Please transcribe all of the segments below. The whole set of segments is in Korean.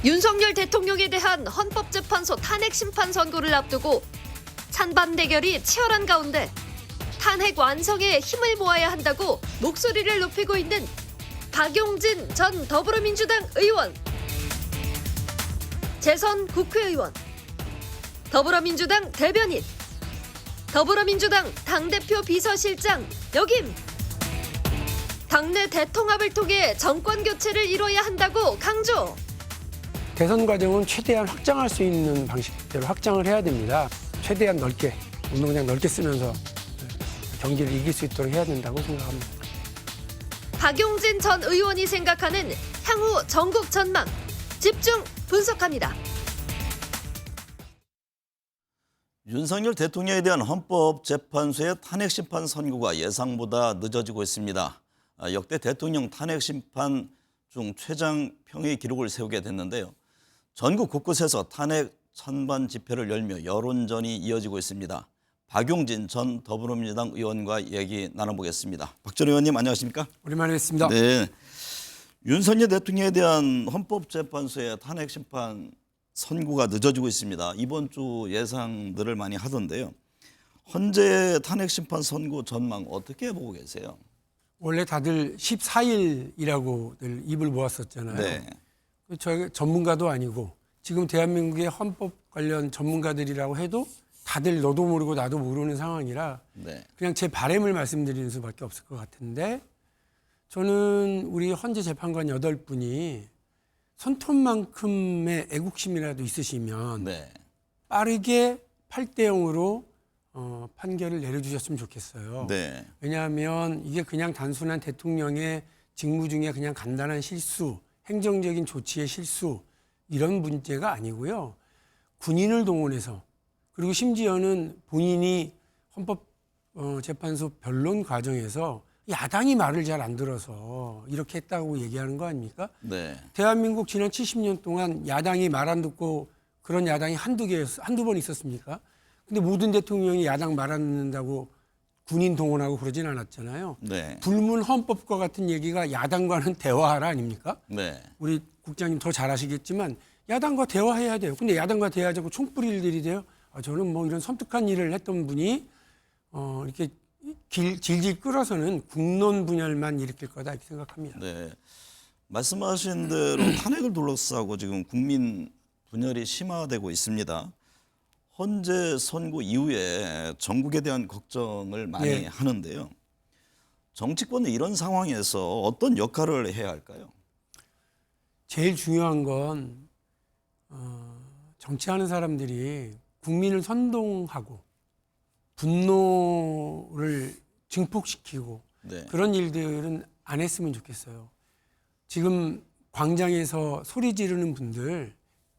윤석열 대통령에 대한 헌법재판소 탄핵심판 선고를 앞두고 찬반 대결이 치열한 가운데 탄핵 완성에 힘을 모아야 한다고 목소리를 높이고 있는 박용진 전 더불어민주당 의원, 재선 국회의원, 더불어민주당 대변인, 더불어민주당 당대표 비서실장 역임, 당내 대통합을 통해 정권 교체를 이뤄야 한다고 강조. 대선 과정은 최대한 확장할 수 있는 방식대로 확장을 해야 됩니다. 최대한 넓게, 운동장 넓게 쓰면서 경기를 이길 수 있도록 해야 된다고 생각합니다. 박용진 전 의원이 생각하는 향후 전국 전망, 집중 분석합니다. 윤석열 대통령에 대한 헌법재판소의 탄핵심판 선고가 예상보다 늦어지고 있습니다. 역대 대통령 탄핵심판 중 최장 평의 기록을 세우게 됐는데요. 전국 곳곳에서 탄핵 찬반 집회를 열며 여론전이 이어지고 있습니다. 박용진 전 더불어민주당 의원과 얘기 나눠보겠습니다. 박 전 의원님 안녕하십니까? 오랜만에 뵙습니다. 네, 윤석열 대통령에 대한 헌법재판소의 탄핵심판 선고가 늦어지고 있습니다. 이번 주 예상들을 많이 하던데요. 현재 탄핵심판 선고 전망 어떻게 보고 계세요? 원래 다들 14일이라고들 입을 모았었잖아요. 네. 저희 전문가도 아니고 지금 대한민국의 헌법 관련 전문가들이라고 해도 다들 너도 모르고 나도 모르는 상황이라 네. 그냥 제 바람을 말씀드리는 수밖에 없을 것 같은데, 저는 우리 헌재 재판관 8분이 손톱만큼의 애국심이라도 있으시면 네. 빠르게 8대 0으로 판결을 내려주셨으면 좋겠어요. 네. 왜냐하면 이게 그냥 단순한 대통령의 직무 중에 그냥 간단한 실수, 행정적인 조치의 실수, 이런 문제가 아니고요. 군인을 동원해서, 그리고 심지어는 본인이 헌법재판소 변론 과정에서 야당이 말을 잘 안 들어서 이렇게 했다고 얘기하는 거 아닙니까? 네. 대한민국 지난 70년 동안 야당이 말 안 듣고 그런 야당이 한두 번 있었습니까? 근데 모든 대통령이 야당 말 안 듣는다고 군인 동원하고 그러진 않았잖아요. 네. 불문 헌법과 같은 얘기가 야당과는 대화하라 아닙니까? 네. 우리 국장님 더 잘 아시겠지만 야당과 대화해야 돼요. 근데 야당과 대화하자고 총뿌리를 들이대요. 저는 뭐 이런 섬뜩한 일을 했던 분이 이렇게 질질 끌어서는 국론 분열만 일으킬 거다 이렇게 생각합니다. 네. 말씀하신 대로 탄핵을 둘러싸고 지금 국민 분열이 심화되고 있습니다. 헌재 선고 이후에 전국에 대한 걱정을 많이 네. 하는데요. 정치권은 이런 상황에서 어떤 역할을 해야 할까요? 제일 중요한 건 정치하는 사람들이 국민을 선동하고 분노를 증폭시키고 네. 그런 일들은 안 했으면 좋겠어요. 지금 광장에서 소리 지르는 분들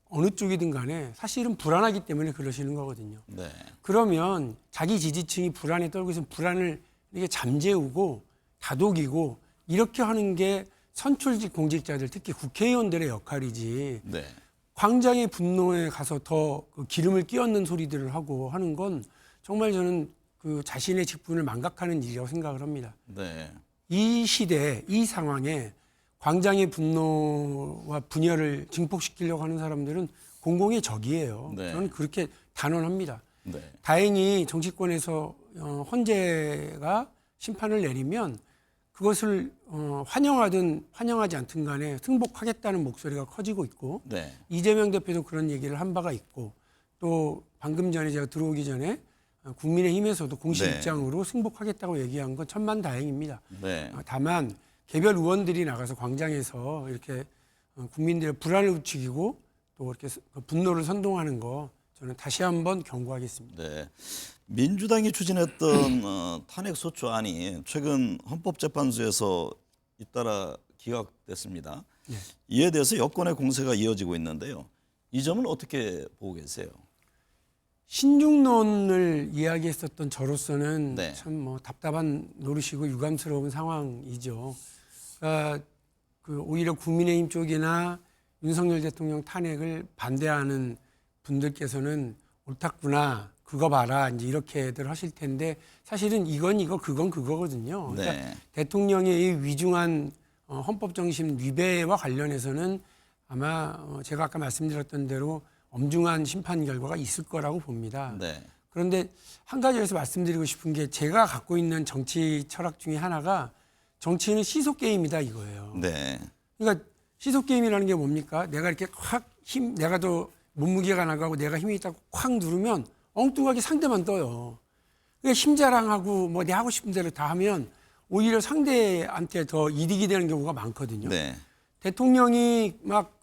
어느 쪽이든 간에 사실은 불안하기 때문에 그러시는 거거든요. 네. 그러면 자기 지지층이 불안에 떨고 있으면 불안을 이렇게 잠재우고 다독이고 이렇게 하는 게 선출직 공직자들, 특히 국회의원들의 역할이지, 네. 광장의 분노에 가서 더 기름을 끼얹는 소리들을 하고 하는 건 정말 저는 그 자신의 직분을 망각하는 일이라고 생각을 합니다. 네. 이 시대, 이 상황에 광장의 분노와 분열을 증폭시키려고 하는 사람들은 공공의 적이에요. 네. 저는 그렇게 단언합니다. 네. 다행히 정치권에서 헌재가 심판을 내리면 그것을 환영하든 환영하지 않든 간에 승복하겠다는 목소리가 커지고 있고, 네. 이재명 대표도 그런 얘기를 한 바가 있고, 또 방금 전에 제가 들어오기 전에 국민의힘에서도 공식 네. 입장으로 승복하겠다고 얘기한 건 천만다행입니다. 네. 다만 개별 의원들이 나가서 광장에서 이렇게 국민들의 불안을 부추기고 또 이렇게 분노를 선동하는 거 저는 다시 한번 경고하겠습니다. 네. 민주당이 추진했던 탄핵소추안이 최근 헌법재판소에서 잇따라 기각됐습니다. 네. 이에 대해서 여권의 공세가 이어지고 있는데요. 이 점은 어떻게 보고 계세요? 신중론을 이야기했었던 저로서는 네. 참 뭐 답답한 노릇이고 유감스러운 상황이죠. 그러니까 오히려 국민의힘 쪽이나 윤석열 대통령 탄핵을 반대하는 분들께서는 옳았구나, 그거 봐라, 이제 이렇게들 하실 텐데 사실은 이건 이거, 그건 그거거든요. 그러니까 네. 대통령의 이 위중한 헌법 정신 위배와 관련해서는 아마 제가 아까 말씀드렸던 대로 엄중한 심판 결과가 있을 거라고 봅니다. 네. 그런데 한 가지 여기서 말씀드리고 싶은 게 제가 갖고 있는 정치 철학 중에 하나가 정치는 시속 게임이다 이거예요. 네. 그러니까 시속 게임이라는 게 뭡니까? 내가 이렇게 내가 더 몸무게가 나가고 내가 힘이 있다고 콱 누르면 엉뚱하게 상대만 떠요. 그러니까 힘 자랑하고 뭐 내 하고 싶은 대로 다 하면 오히려 상대한테 더 이득이 되는 경우가 많거든요. 네. 대통령이 막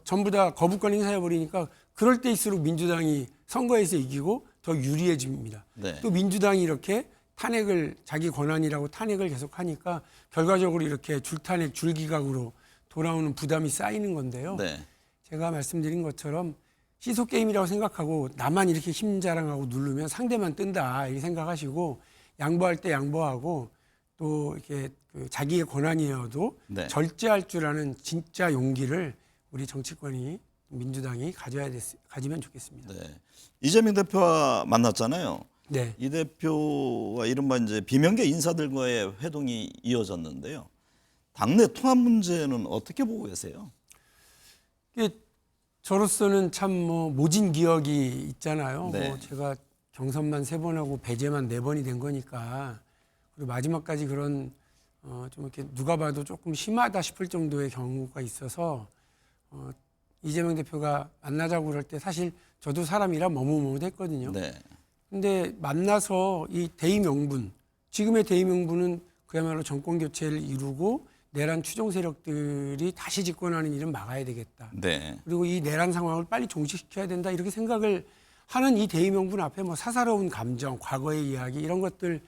전부 다 거부권 행사해 버리니까 그럴 때일수록 민주당이 선거에서 이기고 더 유리해집니다. 네. 또 민주당이 이렇게 탄핵을 자기 권한이라고 탄핵을 계속 하니까 결과적으로 이렇게 줄탄핵 줄기각으로 돌아오는 부담이 쌓이는 건데요. 네. 제가 말씀드린 것처럼 시속 게임이라고 생각하고 나만 이렇게 힘 자랑하고 누르면 상대만 뜬다 이렇게 생각하시고 양보할 때 양보하고 또 이렇게 자기의 권한이어도 네. 절제할 줄 아는 진짜 용기를 우리 정치권이 민주당이 가지면 좋겠습니다. 네. 이재명 대표와 만났잖아요. 네. 이 대표와 이른바 이제 비명계 인사들과의 회동이 이어졌는데요. 당내 통합 문제는 어떻게 보고 계세요? 이게 저로서는 참 모진 기억이 있잖아요. 네. 제가 경선만 3번 하고 배제만 4번이 된 거니까 그리고 마지막까지 그런 좀 이렇게 누가 봐도 조금 심하다 싶을 정도의 경우가 있어서 이재명 대표가 만나자고 그럴 때 사실 저도 사람이라 머뭇머뭇했거든요. 네. 근데 만나서 이 대의명분, 지금의 대의명분은 그야말로 정권 교체를 이루고 내란 추종 세력들이 다시 집권하는 일은 막아야 되겠다. 네. 그리고 이 내란 상황을 빨리 종식시켜야 된다. 이렇게 생각을 하는 이 대의명분 앞에 뭐 사사로운 감정, 과거의 이야기 이런 것들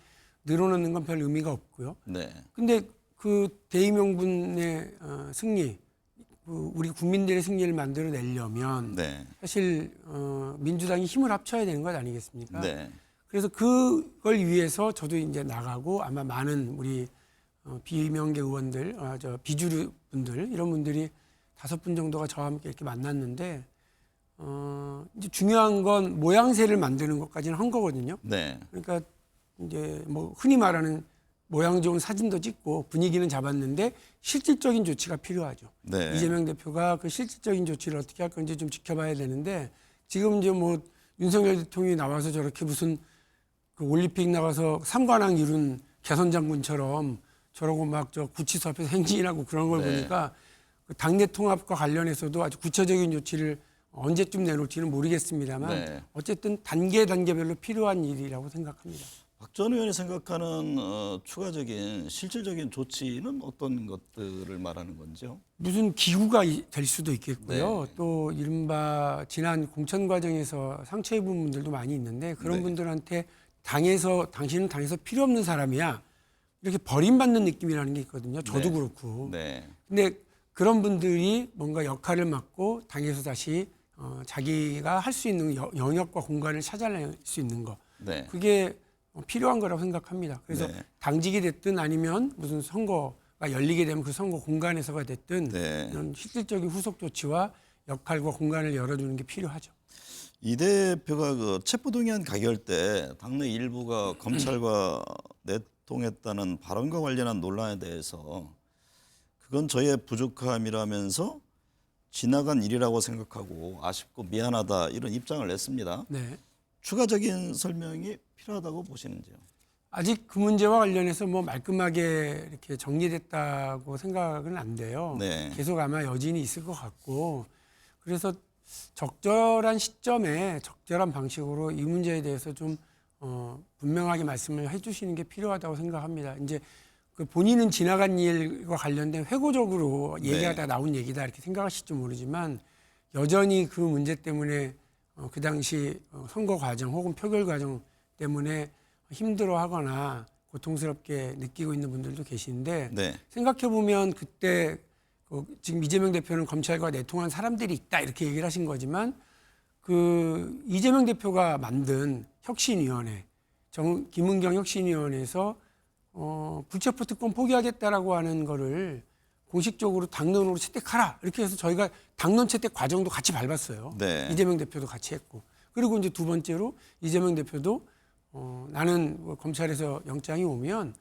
늘어놓는 건 별 의미가 없고요. 네. 근데 그 대의명분의 승리, 우리 국민들의 승리를 만들어내려면 네. 사실 민주당이 힘을 합쳐야 되는 것 아니겠습니까? 네. 그래서 그걸 위해서 저도 이제 나가고 아마 많은 우리 비명계 의원들, 비주류 분들 이런 분들이 5분 정도가 저와 함께 이렇게 만났는데 이제 중요한 건 모양새를 만드는 것까지는 한 거거든요. 네. 그러니까 이제 뭐 흔히 말하는 모양 좋은 사진도 찍고 분위기는 잡았는데 실질적인 조치가 필요하죠. 네. 이재명 대표가 그 실질적인 조치를 어떻게 할 건지 좀 지켜봐야 되는데 지금 이제 뭐 윤석열 대통령이 나와서 저렇게 무슨 그 올림픽 나가서 삼관왕 이룬 개선 장군처럼 저러고 막 저 구치소 앞에서 행진하고 그런 걸 네. 보니까 그 당내 통합과 관련해서도 아주 구체적인 조치를 언제쯤 내놓을지는 모르겠습니다만 네. 어쨌든 단계별로 필요한 일이라고 생각합니다. 박 전 의원이 생각하는 추가적인 실질적인 조치는 어떤 것들을 말하는 건지요? 무슨 기구가 될 수도 있겠고요. 네. 또 이른바 지난 공천 과정에서 상처 입은 분들도 많이 있는데 그런 네. 분들한테 당신은 당에서 필요 없는 사람이야. 이렇게 버림받는 느낌이라는 게 있거든요. 저도 네. 그렇고. 네. 근데 그런 분들이 뭔가 역할을 맡고 당에서 다시 자기가 할 수 있는 영역과 공간을 찾아낼 수 있는 거. 네. 그게 필요한 거라고 생각합니다. 그래서 네. 당직이 됐든 아니면 무슨 선거가 열리게 되면 그 선거 공간에서가 됐든 네. 이런 실질적인 후속 조치와 역할과 공간을 열어주는 게 필요하죠. 이 대표가 그 체포동의안 가결 때 당내 일부가 검찰과 내통했다는 발언과 관련한 논란에 대해서 그건 저의 부족함이라면서 지나간 일이라고 생각하고 아쉽고 미안하다 이런 입장을 냈습니다. 네. 추가적인 설명이 필요하다고 보시는지요? 아직 그 문제와 관련해서 뭐 말끔하게 이렇게 정리됐다고 생각은 안 돼요. 네. 계속 아마 여진이 있을 것 같고 그래서 적절한 시점에 적절한 방식으로 이 문제에 대해서 좀 분명하게 말씀을 해주시는 게 필요하다고 생각합니다. 이제 그 본인은 지나간 일과 관련된 회고적으로 얘기하다 나온 얘기다 이렇게 생각하실지 모르지만 여전히 그 문제 때문에 그 당시 선거 과정 혹은 표결 과정 때문에 힘들어하거나 고통스럽게 느끼고 있는 분들도 계신데 네. 생각해 보면 그때 지금 이재명 대표는 검찰과 내통한 사람들이 있다 이렇게 얘기를 하신 거지만 그 이재명 대표가 만든 혁신위원회, 김은경 혁신위원회에서 불체포 특권 포기하겠다라고 하는 거를 공식적으로 당론으로 채택하라 이렇게 해서 저희가 당론 채택 과정도 같이 밟았어요. 네. 이재명 대표도 같이 했고 그리고 이제 두 번째로 이재명 대표도 나는 검찰에서 영장이 오면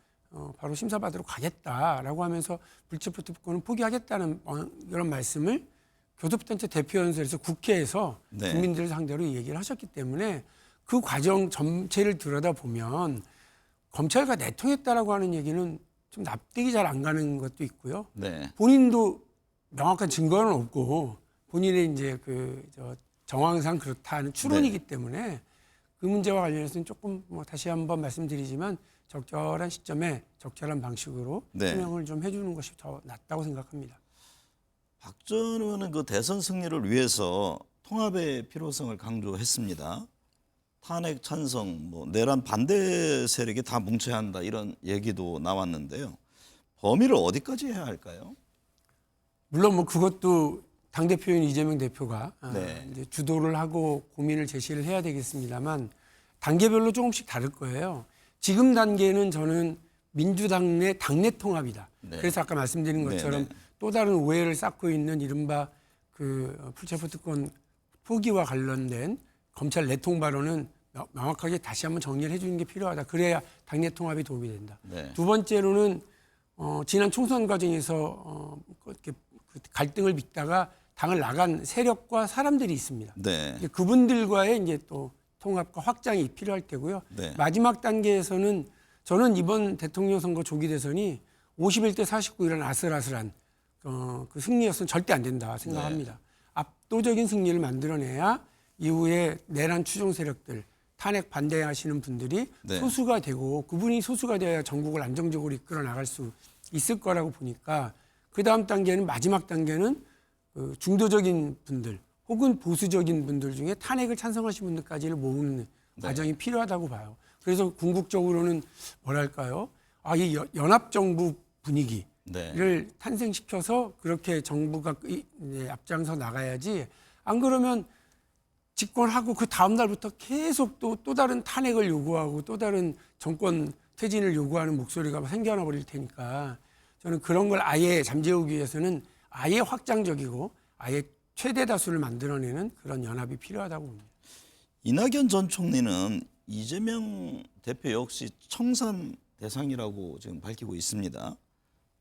바로 심사받으러 가겠다라고 하면서 불체포 특권을 포기하겠다는 이런 말씀을 교섭단체 대표연설에서 국회에서 네. 국민들을 상대로 얘기를 하셨기 때문에 그 과정 전체를 들여다보면 검찰과 내통했다라고 하는 얘기는 좀 납득이 잘 안 가는 것도 있고요. 네. 본인도 명확한 증거는 없고 본인의 이제 정황상 그렇다는 추론이기 때문에 그 문제와 관련해서는 조금 다시 한번 말씀드리지만 적절한 시점에 적절한 방식으로 네. 설명을 좀 해주는 것이 더 낫다고 생각합니다. 박 전 의원은 그 대선 승리를 위해서 통합의 필요성을 강조했습니다. 탄핵 찬성, 내란 반대 세력이 다 뭉쳐야 한다 이런 얘기도 나왔는데요. 범위를 어디까지 해야 할까요? 물론 그것도 당 대표인 이재명 대표가 네. 이제 주도를 하고 고민을 제시를 해야 되겠습니다만 단계별로 조금씩 다를 거예요. 지금 단계는 저는 민주당 내 당내 통합이다. 네. 그래서 아까 말씀드린 것처럼 네, 네. 또 다른 오해를 쌓고 있는 이른바 그 불체포 특권 포기와 관련된 검찰 내통 발언은 명확하게 다시 한번 정리를 해주는 게 필요하다. 그래야 당내 통합이 도움이 된다. 네. 두 번째로는 지난 총선 과정에서 이렇게 갈등을 빚다가 당을 나간 세력과 사람들이 있습니다. 네. 이제 그분들과의 이제 또 통합과 확장이 필요할 때고요. 네. 마지막 단계에서는 저는 이번 대통령 선거 조기 대선이 51대 49이라는 아슬아슬한 그 승리였으면 절대 안 된다 생각합니다. 네. 압도적인 승리를 만들어내야 이후에 내란 추종 세력들, 탄핵 반대하시는 분들이 네. 소수가 되고 그분이 소수가 되어야 전국을 안정적으로 이끌어 나갈 수 있을 거라고 보니까 그 다음 단계는 마지막 단계는 그 중도적인 분들 혹은 보수적인 분들 중에 탄핵을 찬성하신 분들까지를 모으는 과정이 필요하다고 봐요. 그래서 궁극적으로는 뭐랄까요? 이 연합정부 분위기를 네. 탄생시켜서 그렇게 정부가 이제 앞장서 나가야지 안 그러면 집권하고 그 다음 날부터 계속 또 다른 탄핵을 요구하고 또 다른 정권 퇴진을 요구하는 목소리가 생겨나 버릴 테니까 저는 그런 걸 아예 잠재우기 위해서는 아예 확장적이고 아예 최대 다수를 만들어내는 그런 연합이 필요하다고 봅니다. 이낙연 전 총리는 이재명 대표 역시 청산 대상이라고 지금 밝히고 있습니다.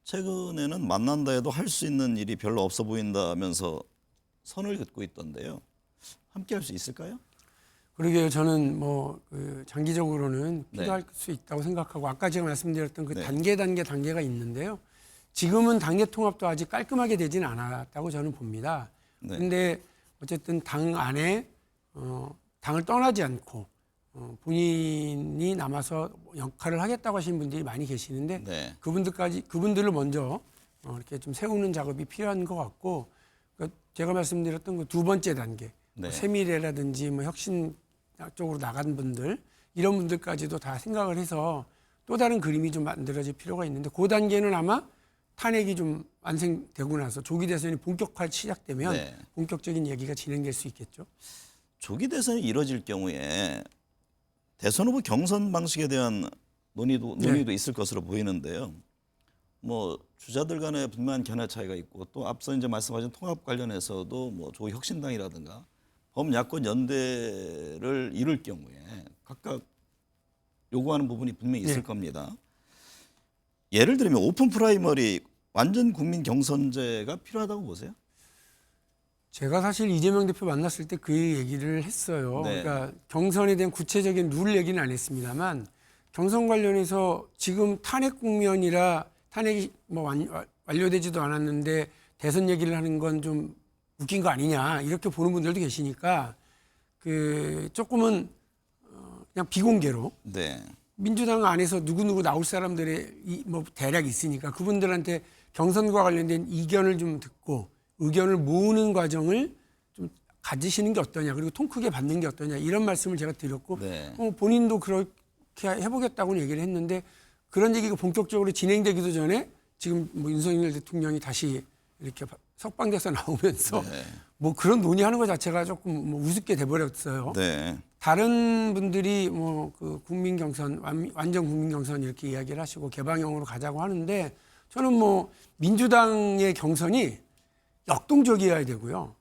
최근에는 만난다 해도 할 수 있는 일이 별로 없어 보인다면서 선을 긋고 있던데요. 함께 할 수 있을까요? 그러게요. 저는 장기적으로는 네. 필요할 수 있다고 생각하고 아까 제가 말씀드렸던 그 네. 단계가 있는데요. 지금은 당내 통합도 아직 깔끔하게 되지는 않았다고 저는 봅니다. 네. 그런데 어쨌든 당 안에 당을 떠나지 않고 본인이 남아서 역할을 하겠다고 하시는 분들이 많이 계시는데 네. 그분들을 먼저 이렇게 좀 세우는 작업이 필요한 것 같고 그러니까 제가 말씀드렸던 그 두 번째 단계 네. 세미래라든지 혁신 쪽으로 나간 분들 이런 분들까지도 다 생각을 해서 또 다른 그림이 좀 만들어질 필요가 있는데 그 단계는 아마 탄핵이 좀 완성되고 나서 조기 대선이 본격화 시작되면 네. 본격적인 얘기가 진행될 수 있겠죠. 조기 대선이 이뤄질 경우에 대선 후보 경선 방식에 대한 논의도 있을 것으로 보이는데요. 주자들 간에 분명한 견해 차이가 있고 또 앞서 이제 말씀하신 통합 관련해서도 조기 혁신당이라든가 범야권 연대를 이룰 경우에 각각 요구하는 부분이 분명히 있을 겁니다. 예를 들면 오픈 프라이머리 완전 국민 경선제가 필요하다고 보세요? 제가 사실 이재명 대표 만났을 때 그 얘기를 했어요. 네. 그러니까 경선에 대한 구체적인 룰 얘기는 안 했습니다만 경선 관련해서 지금 탄핵 국면이라 탄핵이 완료되지도 않았는데 대선 얘기를 하는 건 좀 웃긴 거 아니냐 이렇게 보는 분들도 계시니까 그 조금은 그냥 비공개로 네. 민주당 안에서 누구누구 나올 사람들의 대략 있으니까 그분들한테 경선과 관련된 이견을 좀 듣고 의견을 모으는 과정을 좀 가지시는 게 어떠냐 그리고 통 크게 받는 게 어떠냐 이런 말씀을 제가 드렸고 네. 본인도 그렇게 해보겠다고 얘기를 했는데 그런 얘기가 본격적으로 진행되기도 전에 지금 윤석열 대통령이 다시 이렇게 석방돼서 나오면서 네. 그런 논의하는 것 자체가 조금 우습게 돼버렸어요. 네. 다른 분들이 그 국민 경선 완전 국민 경선 이렇게 이야기를 하시고 개방형으로 가자고 하는데 저는 민주당의 경선이 역동적이어야 되고요.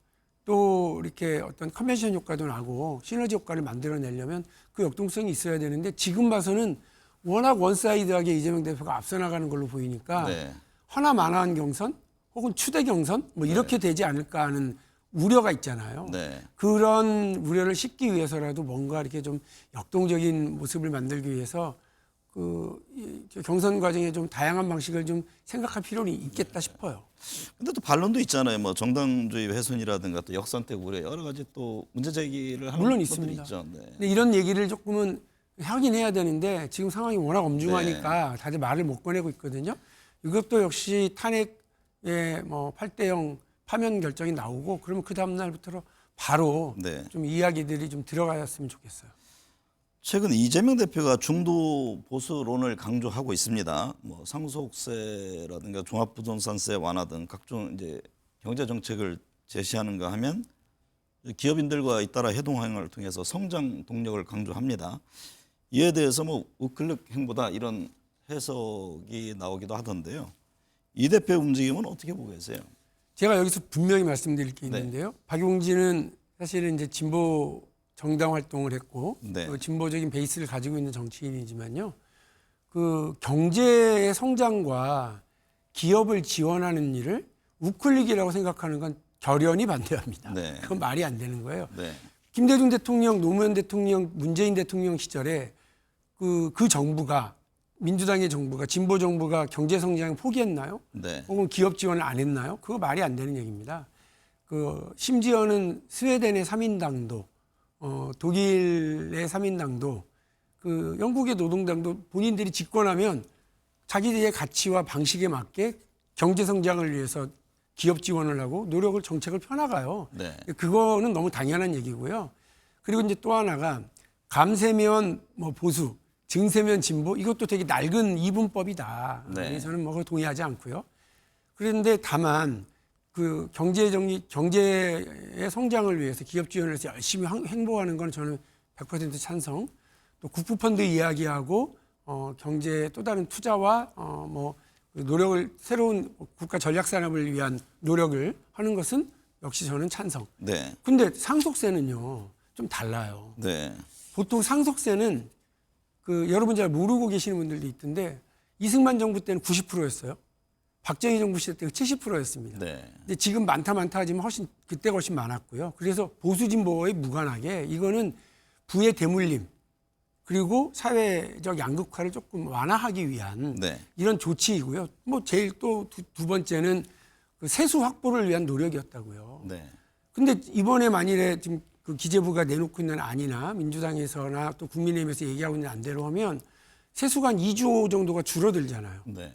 또 이렇게 어떤 컨벤션 효과도 나고 시너지 효과를 만들어내려면 그 역동성이 있어야 되는데 지금 봐서는 워낙 원사이드하게 이재명 대표가 앞서 나가는 걸로 보이니까 네. 허나만한 경선 혹은 추대 경선 뭐 이렇게 되지 않을까 하는 우려가 있잖아요. 네. 그런 우려를 씻기 위해서라도 뭔가 이렇게 좀 역동적인 모습을 만들기 위해서 이 경선 과정에 좀 다양한 방식을 좀 생각할 필요는 있겠다 싶어요. 근데 또 반론도 있잖아요. 뭐 정당주의 훼손이라든가 또 역선택 우려 여러 가지 또 문제 제기를 하는 물론 분들이 있습니다. 있죠. 네. 근데 이런 얘기를 조금은 하긴 해야 되는데 지금 상황이 워낙 엄중하니까 다들 말을 못 꺼내고 있거든요. 이것도 역시 탄핵의 뭐 8대0 파면 결정이 나오고 그러면 그 다음 날부터 바로 네. 좀 이야기들이 좀 들어갔으면 좋겠어요. 최근 이재명 대표가 중도 보수론을 강조하고 있습니다. 뭐 상속세라든가 종합부동산세 완화 등 각종 이제 경제 정책을 제시하는가 하면 기업인들과 잇따라 해동행을 통해서 성장 동력을 강조합니다. 이에 대해서 뭐 우클릭 행보다 이런 해석이 나오기도 하던데요. 이 대표의 움직임은 어떻게 보고 계세요? 제가 여기서 분명히 말씀드릴 게 네. 있는데요. 박용진은 사실은 이제 진보 정당 활동을 했고 네. 진보적인 베이스를 가지고 있는 정치인이지만요. 그 경제의 성장과 기업을 지원하는 일을 우클릭이라고 생각하는 건 결연히 반대합니다. 네. 그건 말이 안 되는 거예요. 네. 김대중 대통령, 노무현 대통령, 문재인 대통령 시절에 그 정부가 민주당의 정부가 진보 정부가 경제 성장을 포기했나요? 네. 혹은 기업 지원을 안 했나요? 그거 말이 안 되는 얘기입니다. 심지어는 스웨덴의 3인당도 독일의 3인당도 영국의 노동당도 본인들이 집권하면 자기들의 가치와 방식에 맞게 경제 성장을 위해서 기업 지원을 하고 노력을 정책을 펴나가요. 네. 그거는 너무 당연한 얘기고요. 그리고 이제 또 하나가 감세면 뭐 보수, 증세면 진보 이것도 되게 낡은 이분법이다. 네. 저는 뭐 그거 동의하지 않고요. 그런데 다만 그 경제의 성장을 위해서 기업 지원을 해서 열심히 행보하는 건 저는 100% 찬성. 또 국부펀드 이야기하고 경제의 또 다른 투자와 뭐 노력을 새로운 국가 전략 산업을 위한 노력을 하는 것은 역시 저는 찬성. 네. 근데 상속세는요 좀 달라요. 네. 보통 상속세는 여러분 잘 모르고 계시는 분들도 있던데 이승만 정부 때는 90%였어요. 박정희 정부 시대 때는 70%였습니다. 네. 근데 지금 많다 하지만 그때가 훨씬 많았고요. 그래서 보수 진보에 무관하게 이거는 부의 대물림 그리고 사회적 양극화를 조금 완화하기 위한 네. 이런 조치이고요. 뭐 제일 또 두 번째는 그 세수 확보를 위한 노력이었다고요. 네. 근데 이번에 만일에 지금 그 기재부가 내놓고 있는 안이나 민주당에서나 또 국민의힘에서 얘기하고 있는 안대로 하면 세수가 한 2조 정도가 줄어들잖아요. 네.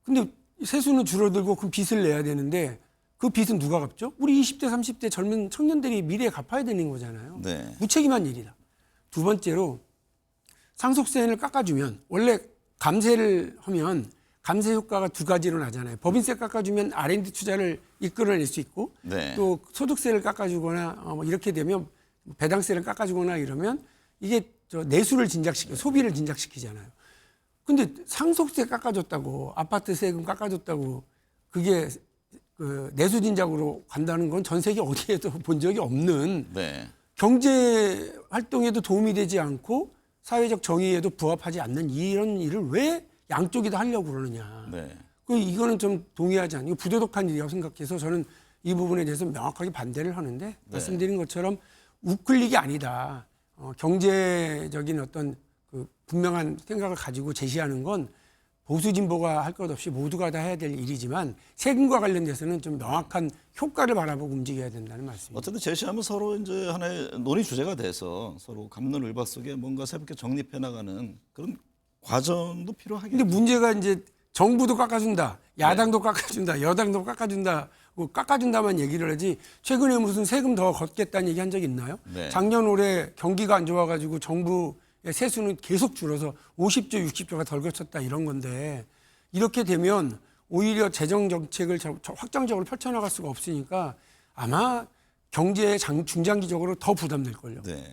근데 세수는 줄어들고 그 빚을 내야 되는데 그 빚은 누가 갚죠? 우리 20대, 30대 젊은 청년들이 미래에 갚아야 되는 거잖아요. 네. 무책임한 일이다. 두 번째로 상속세를 깎아주면 원래 감세를 하면 감세 효과가 두 가지로 나잖아요. 법인세 깎아주면 R&D 투자를 이끌어낼 수 있고 네. 또 소득세를 깎아주거나 뭐 이렇게 되면 배당세를 깎아주거나 이러면 이게 내수를 진작시켜 소비를 진작시키잖아요. 근데 상속세 깎아줬다고 아파트 세금 깎아줬다고 그게 내수 진작으로 간다는 건 전 세계 어디에도 본 적이 없는 네. 경제 활동에도 도움이 되지 않고 사회적 정의에도 부합하지 않는 이런 일을 왜 양쪽이 다 하려고 그러느냐. 네. 이거는 좀 동의하지 않는, 이거 부도덕한 일이라고 생각해서 저는 이 부분에 대해서 명확하게 반대를 하는데 말씀드린 것처럼 우클릭이 아니다. 경제적인 어떤 분명한 생각을 가지고 제시하는 건 보수 진보가 할 것 없이 모두가 다 해야 될 일이지만 세금과 관련돼서는 좀 명확한 효과를 바라보고 움직여야 된다는 말씀입니다. 어쨌든 제시하면 서로 이제 하나의 논의 주제가 돼서 서로 갑론을박 속에 뭔가 새롭게 정립해 나가는 그런 과정도 필요하겠죠. 근데 문제가 이제 정부도 깎아준다, 야당도 깎아준다, 여당도 깎아준다, 깎아준다만 얘기를 하지 최근에 무슨 세금 더 걷겠다는 얘기 한 적 있나요? 네. 작년 올해 경기가 안 좋아가지고 정부의 세수는 계속 줄어서 50조, 60조가 덜 거쳤다 이런 건데 이렇게 되면 오히려 재정 정책을 확장적으로 펼쳐나갈 수가 없으니까 아마 경제에 중장기적으로 더 부담될걸요. 네.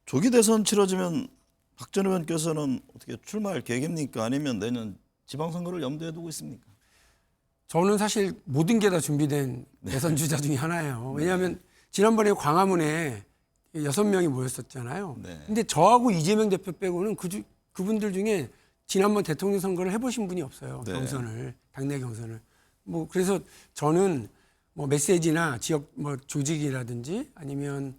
조기 대선 치러지면 박 전 의원께서는 어떻게 출마할 계획입니까? 아니면 내년 지방선거를 염두에 두고 있습니까? 저는 사실 모든 게 다 준비된 대선 주자 중에 하나예요. 왜냐하면 지난번에 광화문에 6명이 모였었잖아요. 네. 근데 저하고 이재명 대표 빼고는 그분들 중에 지난번 대통령 선거를 해보신 분이 없어요. 네. 경선을, 당내 경선을. 뭐 그래서 저는 뭐 메시지나 지역 뭐 조직이라든지 아니면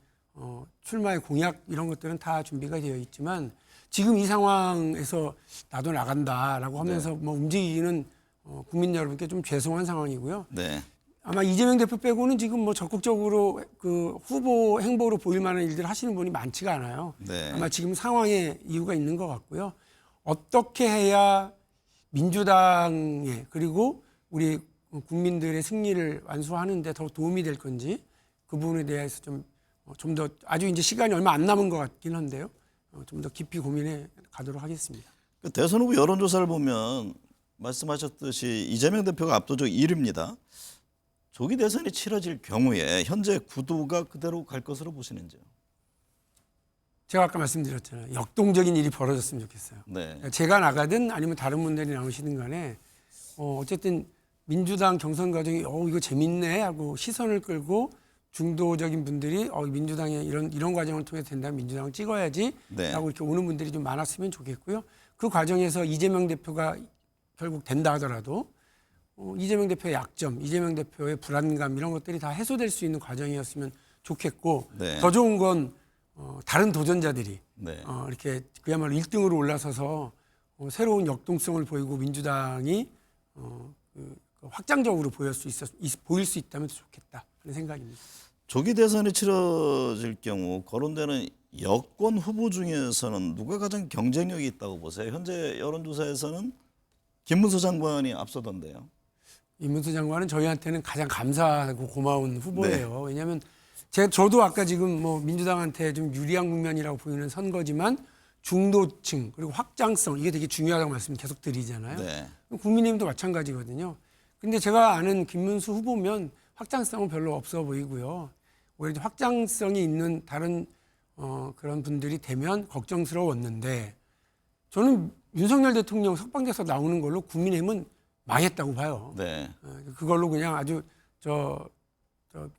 출마의 공약 이런 것들은 다 준비가 되어 있지만 지금 이 상황에서 나도 나간다라고 하면서 뭐 움직이기는 국민 여러분께 좀 죄송한 상황이고요. 네. 아마 이재명 대표 빼고는 지금 뭐 적극적으로 그 후보 행보로 보일 만한 일들을 하시는 분이 많지가 않아요. 네. 아마 지금 상황에 이유가 있는 것 같고요. 어떻게 해야 민주당에 그리고 우리 국민들의 승리를 완수하는 데 더 도움이 될 건지 그 부분에 대해서 좀 더 아주 이제 시간이 얼마 안 남은 것 같긴 한데요. 좀 더 깊이 고민해 가도록 하겠습니다. 그 대선 후보 여론조사를 보면 말씀하셨듯이 이재명 대표가 압도적 1위입니다. 조기 대선이 치러질 경우에 현재 구도가 그대로 갈 것으로 보시는지요? 제가 아까 말씀드렸잖아요. 역동적인 일이 벌어졌으면 좋겠어요. 네. 제가 나가든 아니면 다른 분들이 나오시든 간에 어쨌든 민주당 경선 과정이 이거 재밌네 하고 시선을 끌고 중도적인 분들이 민주당의 이런 과정을 통해서 된다면 민주당을 찍어야지 네. 라고 이렇게 오는 분들이 좀 많았으면 좋겠고요. 그 과정에서 이재명 대표가 결국 된다 하더라도 이재명 대표의 약점, 이재명 대표의 불안감 이런 것들이 다 해소될 수 있는 과정이었으면 좋겠고 네. 더 좋은 건 다른 도전자들이 네. 이렇게 그야말로 1등으로 올라서서 새로운 역동성을 보이고 민주당이 확장적으로 보일 수 있다면 좋겠다 하는 생각입니다. 조기 대선이 치러질 경우 거론되는 여권 후보 중에서는 누가 가장 경쟁력이 있다고 보세요? 현재 여론조사에서는 김문수 장관이 앞서던데요. 이문수 장관은 저희한테는 가장 감사하고 고마운 후보예요. 왜냐하면 저도 아까 지금 뭐 민주당한테 좀 유리한 국면이라고 보이는 선거지만 중도층 그리고 확장성 이게 되게 중요하다고 말씀 계속 드리잖아요. 네. 국민의힘도 마찬가지거든요. 근데 제가 아는 김문수 후보면 확장성은 별로 없어 보이고요. 오히려 확장성이 있는 다른 그런 분들이 되면 걱정스러웠는데 저는 윤석열 대통령 석방돼서 나오는 걸로 국민의힘은 망했다고 봐요. 네. 그걸로 그냥 아주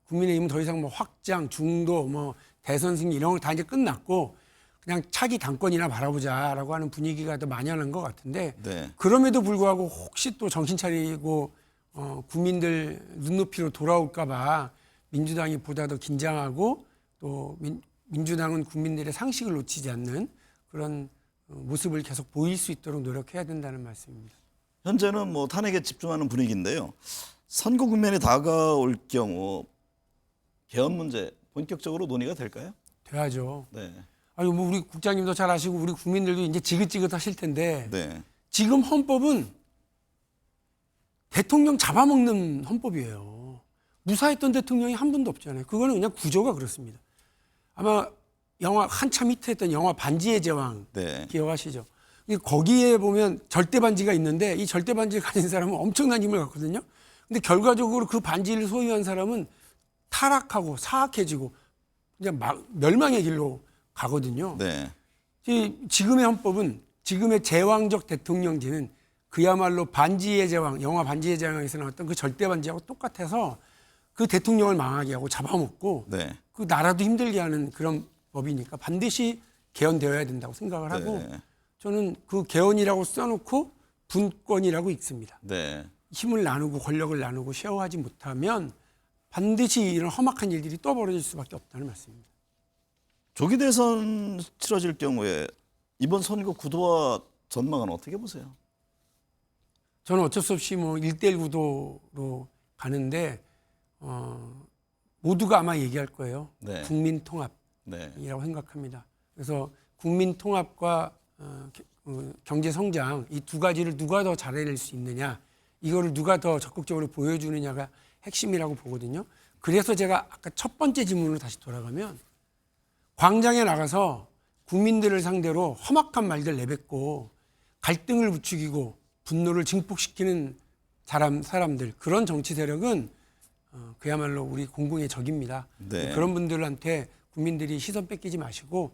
국민의힘은 더 이상 뭐 확장, 중도, 뭐 대선 승리 이런 거 다 이제 끝났고 그냥 차기 당권이나 바라보자라고 하는 분위기가 더 만연한 것 같은데 네. 그럼에도 불구하고 혹시 또 정신 차리고 국민들 눈높이로 돌아올까 봐 민주당이 보다 더 긴장하고 또 민주당은 국민들의 상식을 놓치지 않는 그런 모습을 계속 보일 수 있도록 노력해야 된다는 말씀입니다. 현재는 뭐 탄핵에 집중하는 분위기인데요. 선거 국면이 다가올 경우 개헌 문제 본격적으로 논의가 될까요? 돼야죠. 네. 아니 뭐 우리 국장님도 잘 아시고 우리 국민들도 이제 지긋지긋하실 텐데 네. 지금 헌법은 대통령 잡아먹는 헌법이에요. 무사했던 대통령이 한 분도 없잖아요. 그거는 그냥 구조가 그렇습니다. 아마 영화 한참 히트했던 영화 반지의 제왕 네. 기억하시죠? 거기에 보면 절대 반지가 있는데 이 절대 반지를 가진 사람은 엄청난 힘을 갖거든요. 근데 결과적으로 그 반지를 소유한 사람은 타락하고 사악해지고 그냥 멸망의 길로 가거든요. 네. 지금의 헌법은 지금의 제왕적 대통령제는 그야말로 반지의 제왕, 영화 반지의 제왕에서 나왔던 그 절대 반지하고 똑같아서 그 대통령을 망하게 하고 잡아먹고 네. 그 나라도 힘들게 하는 그런 법이니까 반드시 개헌되어야 된다고 생각을 하고 네. 저는 그 개헌이라고 써놓고 분권이라고 읽습니다. 네. 힘을 나누고 권력을 나누고 쉐어하지 못하면 반드시 이런 험악한 일들이 또 벌어질 수밖에 없다는 말씀입니다. 조기 대선 치러질 경우에 이번 선거 구도와 전망은 어떻게 보세요? 저는 어쩔 수 없이 뭐 1대1 구도로 가는데 모두가 아마 얘기할 거예요. 네. 국민 통합이라고 네. 생각합니다. 그래서 국민 통합과 경제 성장 이 두 가지를 누가 더 잘해낼 수 있느냐 이거를 누가 더 적극적으로 보여주느냐가 핵심이라고 보거든요. 그래서 제가 아까 첫 번째 질문으로 다시 돌아가면 광장에 나가서 국민들을 상대로 험악한 말들 내뱉고 갈등을 부추기고 분노를 증폭시키는 사람들 그런 정치 세력은 그야말로 우리 공공의 적입니다. 네. 그런 분들한테 국민들이 시선 뺏기지 마시고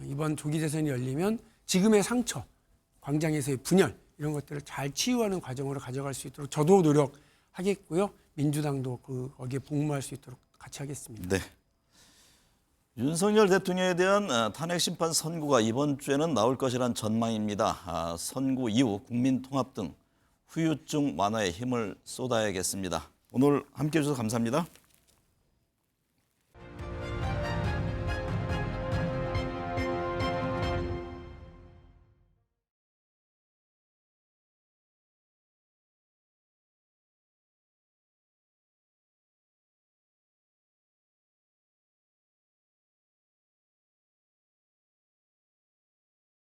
이번 조기 대선이 열리면 지금의 상처, 광장에서의 분열 이런 것들을 잘 치유하는 과정으로 가져갈 수 있도록 저도 노력하겠고요. 민주당도 거기에 복무할 수 있도록 같이 하겠습니다. 네. 윤석열 대통령에 대한 탄핵 심판 선고가 이번 주에는 나올 것이란 전망입니다. 선고 이후 국민 통합 등 후유증 완화에 힘을 쏟아야겠습니다. 오늘 함께해 주셔서 감사합니다.